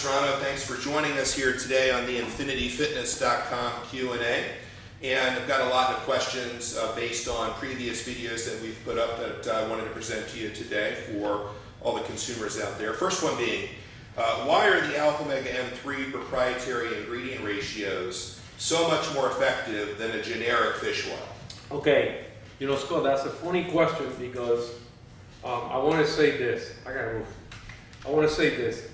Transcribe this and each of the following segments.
Serrano. Thanks for joining us here today on the InfinityFitness.com Q&A. And I've got a lot of questions based on previous videos that we've put up that I wanted to present to you today for all the consumers out there. First one being, why are the Alpha Omega M3 proprietary ingredient ratios so much more effective than a generic fish oil? Okay, you know, Scott, that's a funny question because I want to say this. I want to say this.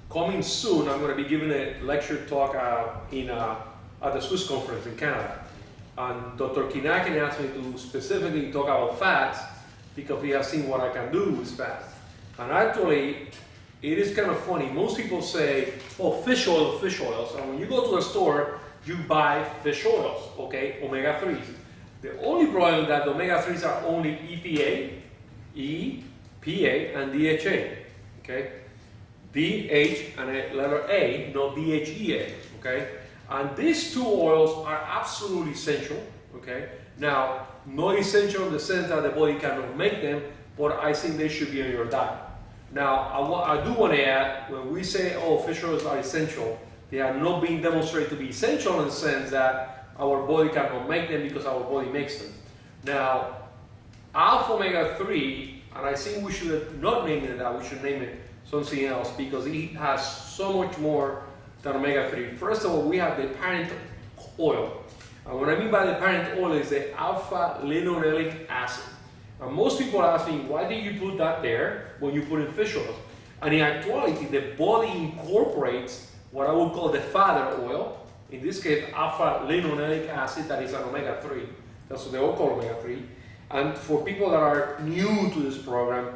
Coming soon, I'm going to be giving a lecture talk at the Swiss conference in Canada. And Dr. Kinakin asked me to specifically talk about fats because he has seen what I can do with fats. And actually, it is kind of funny. Most people say, oh, fish oil, fish oils. And when you go to the store, you buy fish oils, okay, omega-3s. The only problem is that the omega-3s are only EPA, EPA, and DHA, okay? DH and a letter A, not DHEA, okay? And these two oils are absolutely essential, okay? Now, not essential in the sense that the body cannot make them, but I think they should be on your diet. Now, I do want to add, when we say, oh, fish oils are essential, they are not being demonstrated to be essential in the sense that our body cannot make them because our body makes them. Now, Alpha Omega-3, and I think we should not name it that, we should name it something else because it has so much more than omega-3. First of all, we have the parent oil. And what I mean by the parent oil is the alpha-linoleic acid. And most people ask me, why did you put that there when you put in fish oils? And in actuality, the body incorporates what I would call the father oil, in this case, alpha-linoleic acid, that is an omega-3. That's what they all call omega-3. And for people that are new to this program,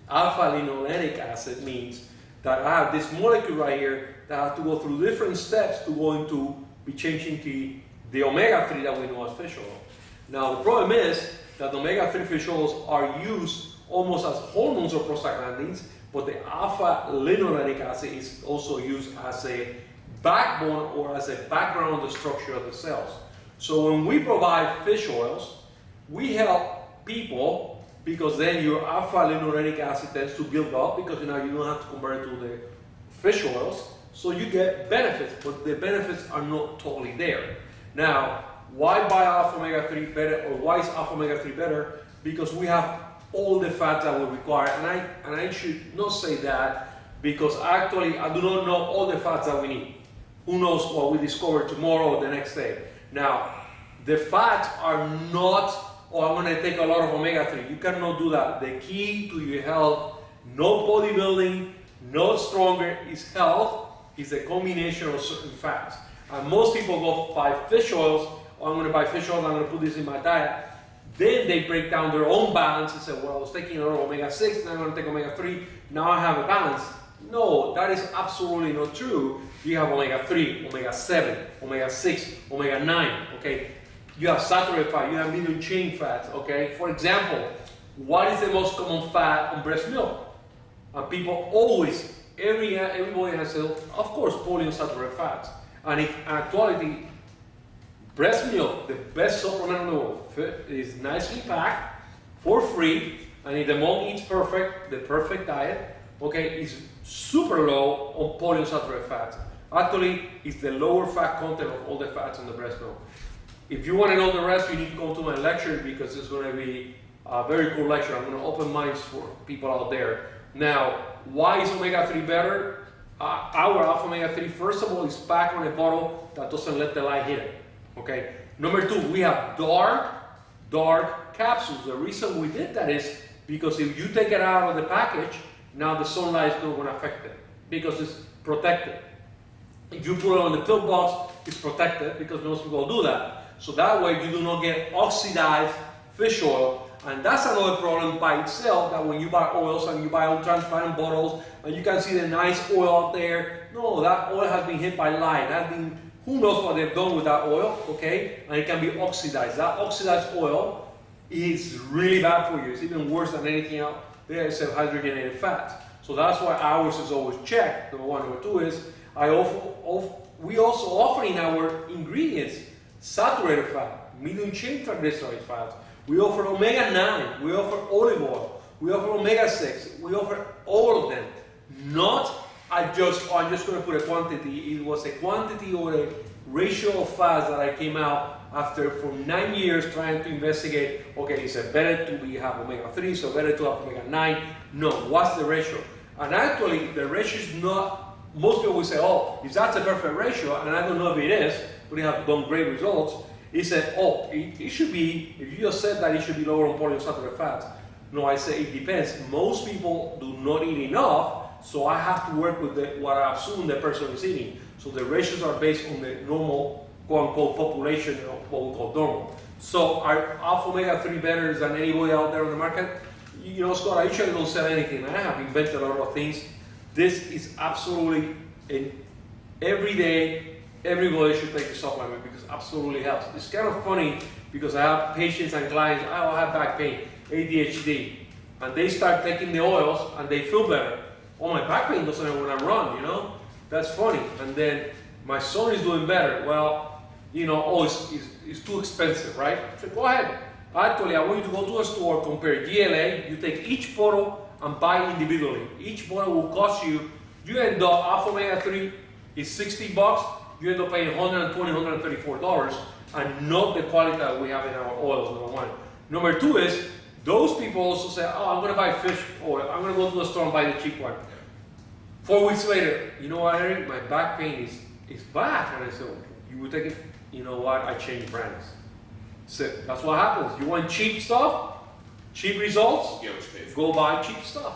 alpha-linoleic acid means that I have this molecule right here that has to go through different steps to go into be changing to the omega-3 that we know as fish oil. Now the problem is that the omega-3 fish oils are used almost as hormones or prostaglandins, but the alpha-linoleic acid is also used as a backbone or as a background of the structure of the cells. So when we provide fish oils, we help people because then your alpha-linoleic acid tends to build up because you don't have to convert it to the fish oils. So you get benefits, but the benefits are not totally there. Now, why buy Alpha Omega-3 better, or why is Alpha Omega-3 better? Because we have all the fats that we require, and I should not say that because actually I do not know all the fats that we need. Who knows what we discover tomorrow or the next day. Now, the fats are not, oh, I'm going to take a lot of omega-3. You cannot do that. The key to your health, no bodybuilding, no stronger, is health, is a combination of certain fats. And most people go buy fish oils, oh, I'm going to buy fish oil, I'm going to put this in my diet. Then they break down their own balance and say, well, I was taking a lot of omega-6, now I'm going to take omega-3, now I have a balance. No, that is absolutely not true. You have omega-3, omega-7, omega-6, omega-9, okay? You have saturated fat, you have medium chain fats, okay? For example, what is the most common fat on breast milk? And people always, everybody has said, of course, polyunsaturated fats. And in actuality, breast milk, the best supplement in the world, is nicely packed for free, and if the mom eats perfect, the perfect diet, okay, is super low on polyunsaturated fats. Actually, it's the lower fat content of all the fats in the breast milk. If you want to know the rest, you need to go to my lecture because it's going to be a very cool lecture. I'm going to open minds for people out there. Now, why is omega-3 better? Our alpha omega-3, first of all, is packed on a bottle that doesn't let the light hit it. Okay. Number two, we have dark capsules. The reason we did that is because if you take it out of the package, now the sunlight is not going to affect it because it's protected. If you put it on the pill box, it's protected because most people do that. So that way you do not get oxidized fish oil. And that's another problem by itself, that when you buy oils and you buy all transparent bottles and you can see the nice oil out there, no, that oil has been hit by light. Who knows what they've done with that oil, okay? And it can be oxidized. That oxidized oil is really bad for you. It's even worse than anything else. There is a hydrogenated fat. So that's why ours is always checked. Number one. Number two is, we also offer in our ingredients saturated fat, medium chain triglyceride fats. We offer omega-9, we offer olive oil, we offer omega-6, we offer all of them. Not I'm just going to put a quantity. It was a quantity or a ratio of fats that I came out after for 9 years trying to investigate. Okay, is it better to have omega-3, so better to have omega-9? No, what's the ratio? And actually, the ratio is not. Most people will say, oh, if that's a perfect ratio, and I don't know if it is, but we have done great results. He said, oh, it should be. If you just said that it should be lower on polyunsaturated fats. No, I say it depends. Most people do not eat enough, so I have to work with what I assume the person is eating. So the ratios are based on the normal, quote-unquote, population of what we call normal. So are alpha omega-3 better than anybody out there on the market? You know, Scott, I usually don't sell anything. I have invented a lot of things. This is absolutely, every day, everybody should take the supplement because it absolutely helps. It's kind of funny because I have patients and clients, oh, I have back pain, ADHD, and they start taking the oils and they feel better. Oh, my back pain doesn't hurt when I run, you know? That's funny. And then my son is doing better. Well, you know, oh, it's too expensive, right? So go ahead. Actually, I want you to go to a store, compare GLA, you take each bottle and buy individually. Each bottle will cost you end up, alpha omega-3 is $60, you end up paying $120, $134, and not the quality that we have in our oils, number one. Number two is, those people also say, oh, I'm going to buy fish oil. I'm going to go to the store and buy the cheap one. 4 weeks later, you know what, Eric? My back pain is back. And I said, you would take it? You know what? I changed brands. So that's what happens. You want cheap stuff, cheap results, go buy cheap stuff.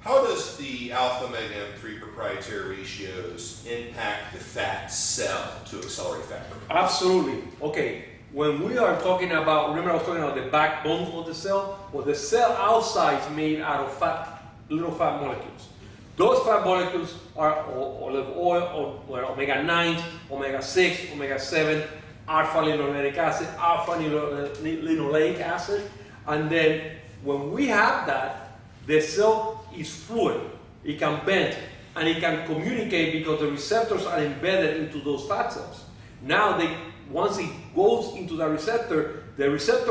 How does the alpha omega-3 proprietary ratios impact the fat cell to accelerate fat burn? Absolutely. Okay. When we are talking about, remember I was talking about the backbone of the cell? Well, the cell outside is made out of fat, little fat molecules. Those fat molecules are olive oil, or omega-9, omega-6, omega-7, alpha-linoleic acid, alpha-linoleic acid. And then when we have that, the cell is fluid. It can bend and it can communicate because the receptors are embedded into those fat cells. Now once it goes into the receptor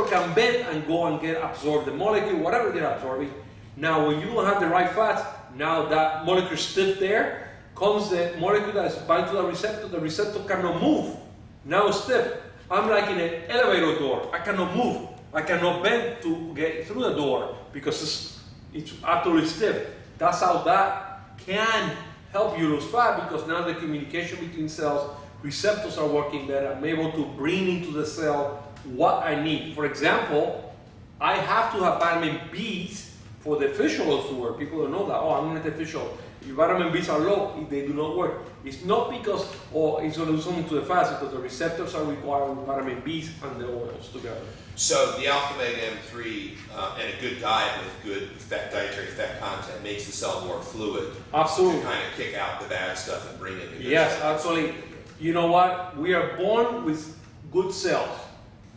can bend and go and get absorbed, the molecule, whatever they're absorbing. Now when you don't have the right fats, now that molecule is stiff there, comes the molecule that is bound to the receptor cannot move. Now it's stiff. I'm like in an elevator door, I cannot move. I cannot bend to get through the door because it's absolutely stiff. That's how that can help you lose fat because now the communication between cells, receptors are working better. I'm able to bring into the cell what I need. For example, I have to have vitamin Bs for the fish oils to work. People don't know that. Oh, I'm going to take fish oil. If vitamin Bs are low, they do not work. It's not because it's going to do something to the fats, because the receptors are required with vitamin Bs and the oils together. So the alpha omega-3 and a good diet with good dietary fat content makes the cell more fluid. Absolutely. To kind of kick out the bad stuff and bring in the good Yes, stuff. absolutely. You know what? We are born with good cells,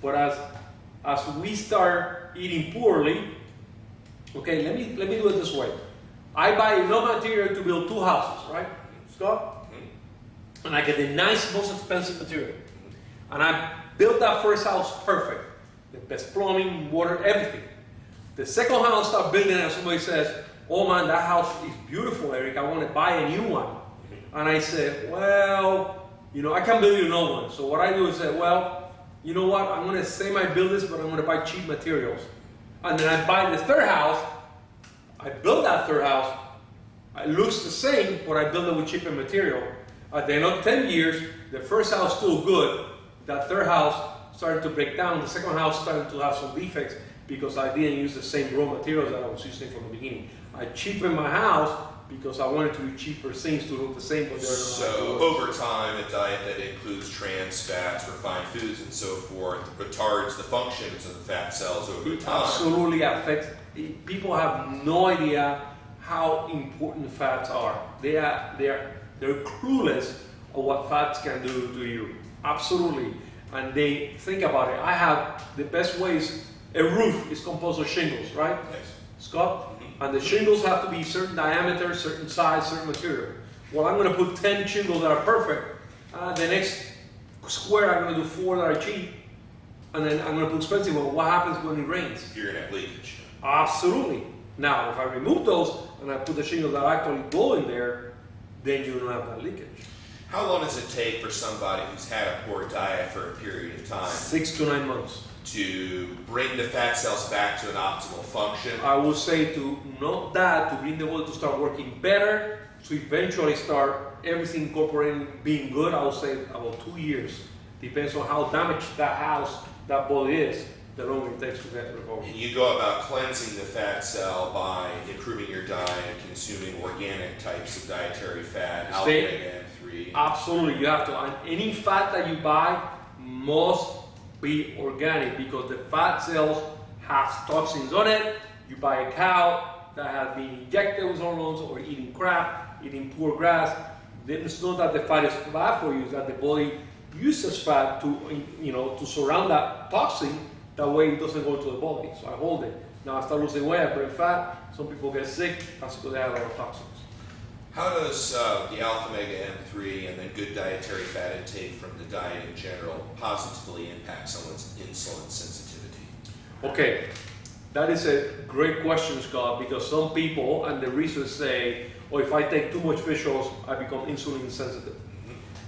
but as we start eating poorly, okay, let me do it this way. I buy enough material to build 2 houses, right, Scott? Mm-hmm. And I get the nice, most expensive material. And I built that first house perfect. The best plumbing, water, everything. The second house I start building and somebody says, oh man, that house is beautiful, Eric, I want to buy a new one. Mm-hmm. And I said, well, you know, I can't build you no one. So what I do is say, well, you know what, I'm going to say I build this, but I'm going to buy cheap materials. And then I buy the third house, I build that third house, it looks the same, but I build it with cheaper material. At the end of 10 years, the first house still good, that third house started to break down, the second house started to have some defects because I didn't use the same raw materials that I was using from the beginning. I cheapened my house because I wanted to do cheaper things to look the same, but they're not. So over time, a diet that includes trans fats, refined foods, and so forth retards the functions of the fat cells over time. Absolutely affects. People have no idea how important fats are. They're clueless of what fats can do to you. Absolutely. And they think about it. I have the best ways. A roof is composed of shingles, right? Yes. Scott? Mm-hmm. And the shingles have to be certain diameter, certain size, certain material. Well, I'm going to put 10 shingles that are perfect. The next square, I'm going to do 4 that are cheap. And then I'm going to put expensive. Well, what happens when it rains? You're going to have leakage. Absolutely. Now, if I remove those and I put the shingles that actually go in there, then you don't have that leakage. How long does it take for somebody who's had a poor diet for a period of time 6 to 9 months. to bring the fat cells back to an optimal function? I would say to not that, to bring the body to start working better, to eventually start everything incorporating being good, I would say about 2 years. Depends on how damaged that house, that body is, the longer it takes to get recovered. And you go about cleansing the fat cell by improving your diet, consuming organic types of dietary fat, alpha omega 3. Absolutely, you have to. And any fat that you buy must be organic because the fat cells have toxins on it. You buy a cow that has been injected with hormones or eating crap, eating poor grass. Then it's not that the fat is bad for you, it's that the body uses fat to, to surround that toxin. That way it doesn't go to the body. So I hold it. Now I start losing weight, I burn fat. Some people get sick. That's because they have a lot of toxins. How does the alpha omega M3 and then good dietary fat intake from the diet in general positively impact someone's insulin sensitivity? Okay, that is a great question, Scott, because some people and the research say, oh, if I take too much fish oils, I become insulin sensitive.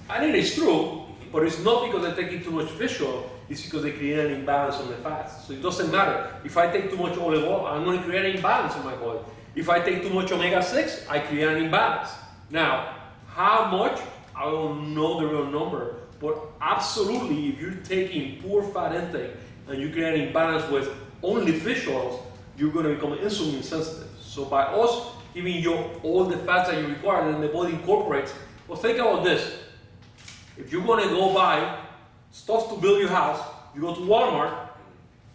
And it is true, but it's not because they're taking too much fish oil, it's because they create an imbalance on the fats. So it doesn't matter. If I take too much olive oil, I'm going to create an imbalance in my body. If I take too much omega-6, I create an imbalance. Now, how much? I don't know the real number, but absolutely, if you're taking poor fat intake and you create an imbalance with only fish oils, you're going to become insulin sensitive. So by us giving you all the fats that you require, then the body incorporates. Well, think about this. If you're going to go buy stuff to build your house, you go to Walmart,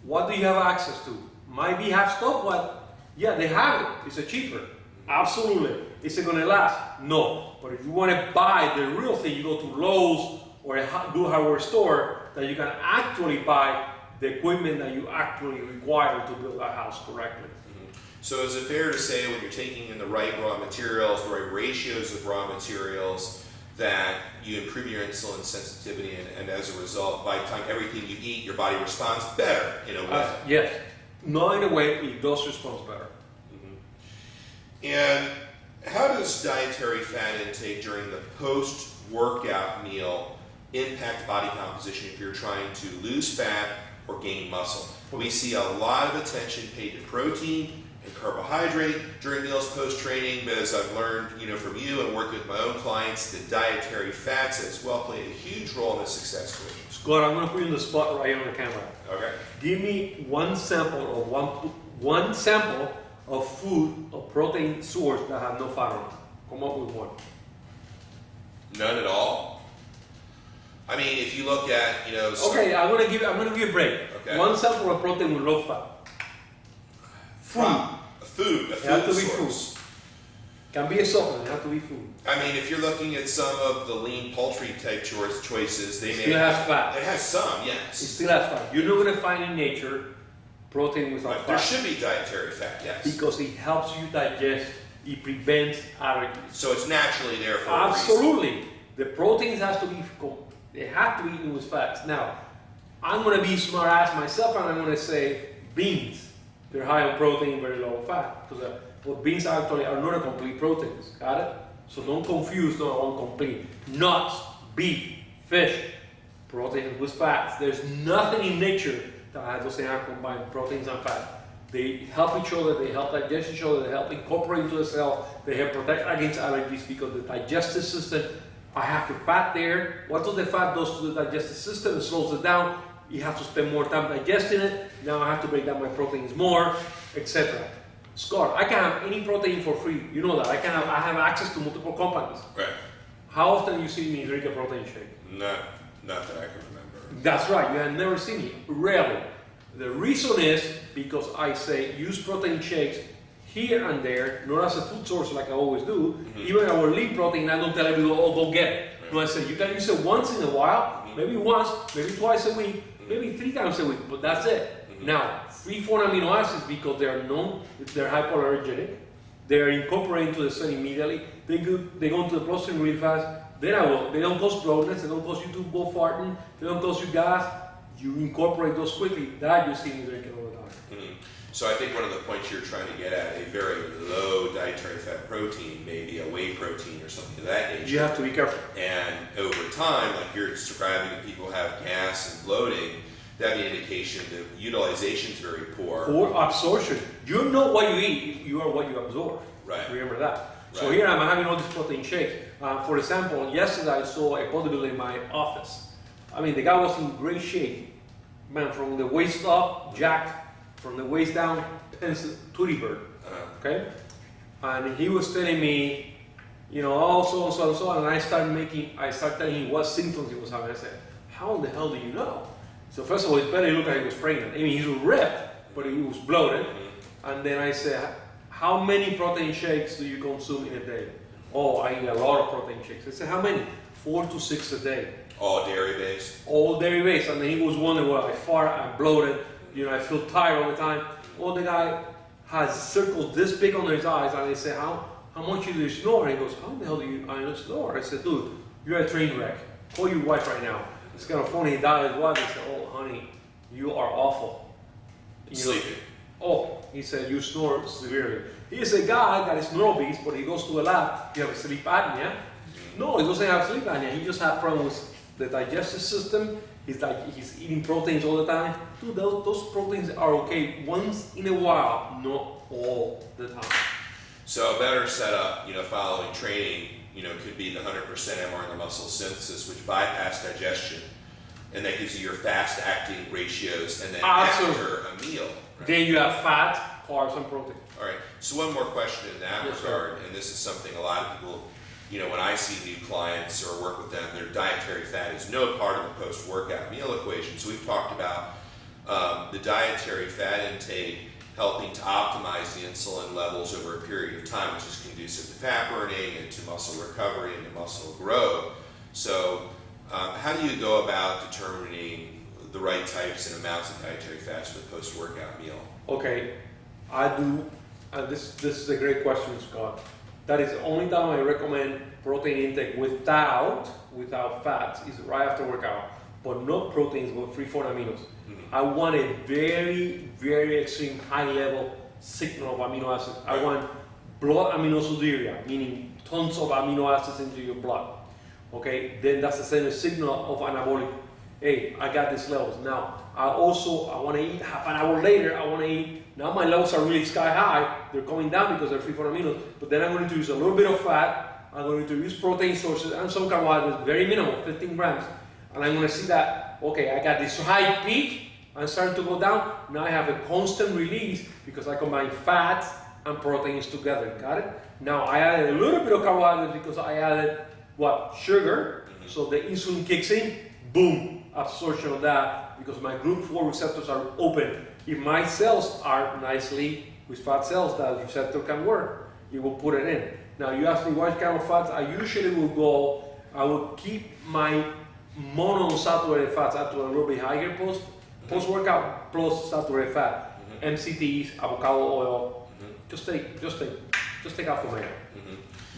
what do you have access to? Might be have stuff, but yeah, they have it. It's a cheaper. Absolutely. Is it going to last? No. But if you want to buy the real thing, you go to Lowe's or a good hardware store that you can actually buy the equipment that you actually require to build a house correctly. So is it fair to say when you're taking in the right raw materials, the right ratios of raw materials, that you improve your insulin sensitivity and as a result, by the time everything you eat, your body responds better in a way? Yes. Not in a way, it does respond better. And how does dietary fat intake during the post-workout meal impact body composition if you're trying to lose fat or gain muscle? We see a lot of attention paid to protein and carbohydrate during meals post-training, but as I've learned from you and working with my own clients, the dietary fats as well play a huge role in the success equation. Scott, I'm going to put you on the spot right here on the camera. Okay. Give me one sample or one sample of food or protein source that have no fat on it. Come up with one. None at all. I mean, if you look at Okay, I'm gonna give you a break. Okay. One sample of protein with low fat. Food. A food It has to be source. food. Can be a supplement. It has to be food. I mean, if you're looking at some of the lean poultry type choices, they may Still has fat. It has some, It yes. still has fat. You're not gonna find in nature protein without But fat. there should be dietary fat, yes. Because it helps you digest. It prevents allergies. So it's naturally there for a reason. Absolutely. The proteins has to be. They have to be eaten with fats. Now, I'm gonna be smart ass myself, and I'm gonna say beans. They're high on protein, very low on fat. Because but beans actually are not a complete proteins. Got it? So don't confuse not on complete. Nuts, beef, fish, proteins with fats. There's nothing in nature that doesn't have combined proteins and fat. They help each other, they help digest each other, they help incorporate into the cell, they help protect against allergies because the digestive system, I have the fat there. What does the fat do to the digestive system? It slows it down. You have to spend more time digesting it. Now I have to break down my proteins more, etc. Scott, I can have any protein for free. You know that. I have access to multiple companies. Right. How often you see me drink a protein shake? Not that I can remember. That's right. You have never seen me. Rarely. The reason is because I say use protein shakes here and there, not as a food source like I always do. Even our lean protein, I don't tell everyone, oh, go get it. No, I say you can use it once in a while, maybe once, maybe twice a week, maybe 3 times a week, but that's it. Now, 3-4 amino acids, because they are known, they're hypoallergenic, they are incorporated into the cell immediately, they go into the bloodstream really fast, they don't cause bloatness, they don't cause you to go farting, they don't cause you gas, you incorporate those quickly, that you see me drinking all the time. So I think one of the points you're trying to get at, a very low dietary fat protein, maybe a whey protein or something of that nature. You have to be careful. And over time, like you're describing, that people have gas and bloating, that'd be an indication that utilization is very poor. Poor absorption. You're not what you eat, you are what you absorb. Right. Remember that. So Right. here I'm having all these protein shakes. For example, yesterday I saw a bodybuilder in my office. I mean, the guy was in great shape. Man, from the waist up, jacked. From the waist down, Tweety Bird. Okay? And he was telling me, you know, oh, so and so and so, and I started telling him what symptoms he was having. I said, how in the hell do you know? So first of all, his belly looked like he was pregnant. I mean, he was ripped, but he was bloated. And then I said, how many protein shakes do you consume in a day? Oh, I eat a lot of protein shakes. I said, how many? 4 to 6 a day. All dairy based. All dairy based. And then he was wondering, well, I fart, I'm bloated, you know, I feel tired all the time. Well, the guy has circles this big under his eyes, and I say, how much do you snore? And he goes, how the hell do I snore? I said, dude, you're a train wreck. Call your wife right now. It's kind of funny. He died his wife. He said, oh, honey, you are awful. You know, Sleeping. oh, he said, you snore severely. He's a guy that is neuro-obese, but he goes to a lab. You have sleep apnea. No, he doesn't have sleep apnea. He just has problems with the digestive system. He's eating proteins all the time. Dude, those proteins are okay once in a while, not all the time. So a better setup, you know, following training, you know, could be the 100% mRNA muscle synthesis, which bypass digestion, and that gives you your fast acting ratios, and then Absolutely. after a meal. Right? Then you have fat, carbs, and protein. All right. So one more question in that Yes, regard, and this is something a lot of people, you know, when I see new clients or work with them, their dietary fat is no part of the post-workout meal equation. So we've talked about the dietary fat intake helping to optimize the insulin levels over a period of time, which is conducive to fat burning and to muscle recovery and to muscle growth. So how do you go about determining the right types and amounts of dietary fats for the post-workout meal? Okay, I do, and this is a great question, Scott. That is the only time I recommend protein intake without fats is right after workout, but no proteins, but free form aminos. Mm-hmm. I want a very, very extreme high level signal of amino acids. Right. I want blood aminosauria, meaning tons of amino acids into your blood. Okay, then that's the same signal of anabolic. Hey, I got these levels. Now, I want to eat half an hour later, now my levels are really sky high, they're coming down because they're free from aminos, but then I'm going to use a little bit of fat, I'm going to use protein sources and some carbohydrates, very minimal, 15 grams, and I'm going to see that, okay, I got this high peak, I'm starting to go down, now I have a constant release because I combine fats and proteins together, got it? Now I added a little bit of carbohydrates because I added, what, sugar, so the insulin kicks in, boom, absorption of that, because my group 4 receptors are open. If my cells are nicely with fat cells, that receptor can work. You will put it in. Now you ask me what kind of fats, I usually will keep my monounsaturated fats up to a little bit higher post-workout plus saturated fat. Mm-hmm. MCTs, avocado oil, just take out from there.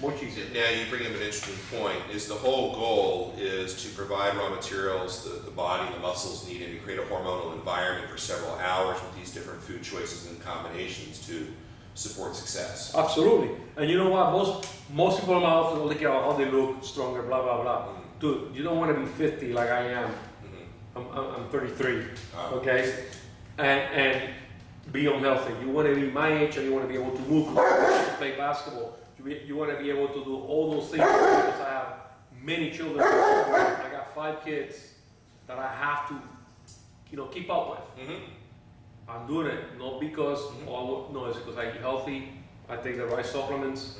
Much easier. Now you bring up an interesting point, is the whole goal is to provide raw materials the body, the muscles need, and to create a hormonal environment for several hours with these different food choices and combinations to support success. Absolutely. And you know what, most people in my office will care about how they look stronger, blah, blah, blah. Dude, you don't want to be 50 like I am. I'm 33, okay? And be unhealthy. You want to be my age and you want to be able to move, play basketball. You want to be able to do all those things because I have many children. I got 5 kids that I have to, keep up with. I'm doing it not because it's because I eat healthy, I take the right supplements,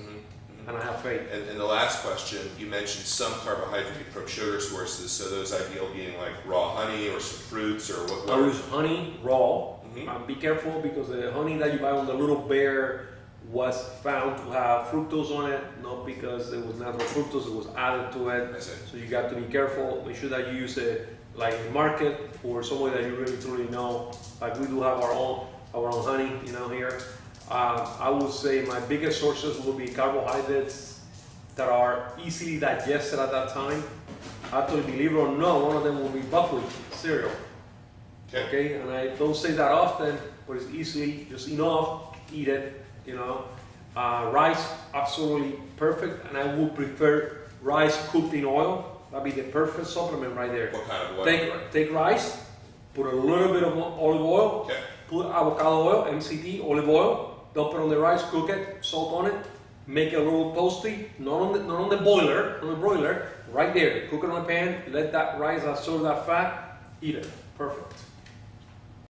and I have faith. And the last question, you mentioned some carbohydrate from sugar sources. So those ideal being like raw honey or some fruits or what? I use honey raw. Be careful because the honey that you buy on the Little Bear was found to have fructose on it, not because it was natural fructose, it was added to it. So you got to be careful. Make sure that you use it like in the market or somewhere that you really truly know. Like we do have our own honey, here. I would say my biggest sources will be carbohydrates that are easily digested at that time. Actually, believe it or not, one of them will be buckwheat cereal. Okay, and I don't say that often, but it's easy, just enough, eat it, you know. Rice, absolutely perfect, and I would prefer rice cooked in oil. That'd be the perfect supplement right there. What kind of oil? Take rice, put a little bit of olive oil, Okay. put avocado oil, MCT, olive oil, dump it on the rice, cook it, salt on it, make it a little toasty, not on the boiler, on the broiler, right there. Cook it on a pan, let that rice absorb that fat, eat it. Perfect.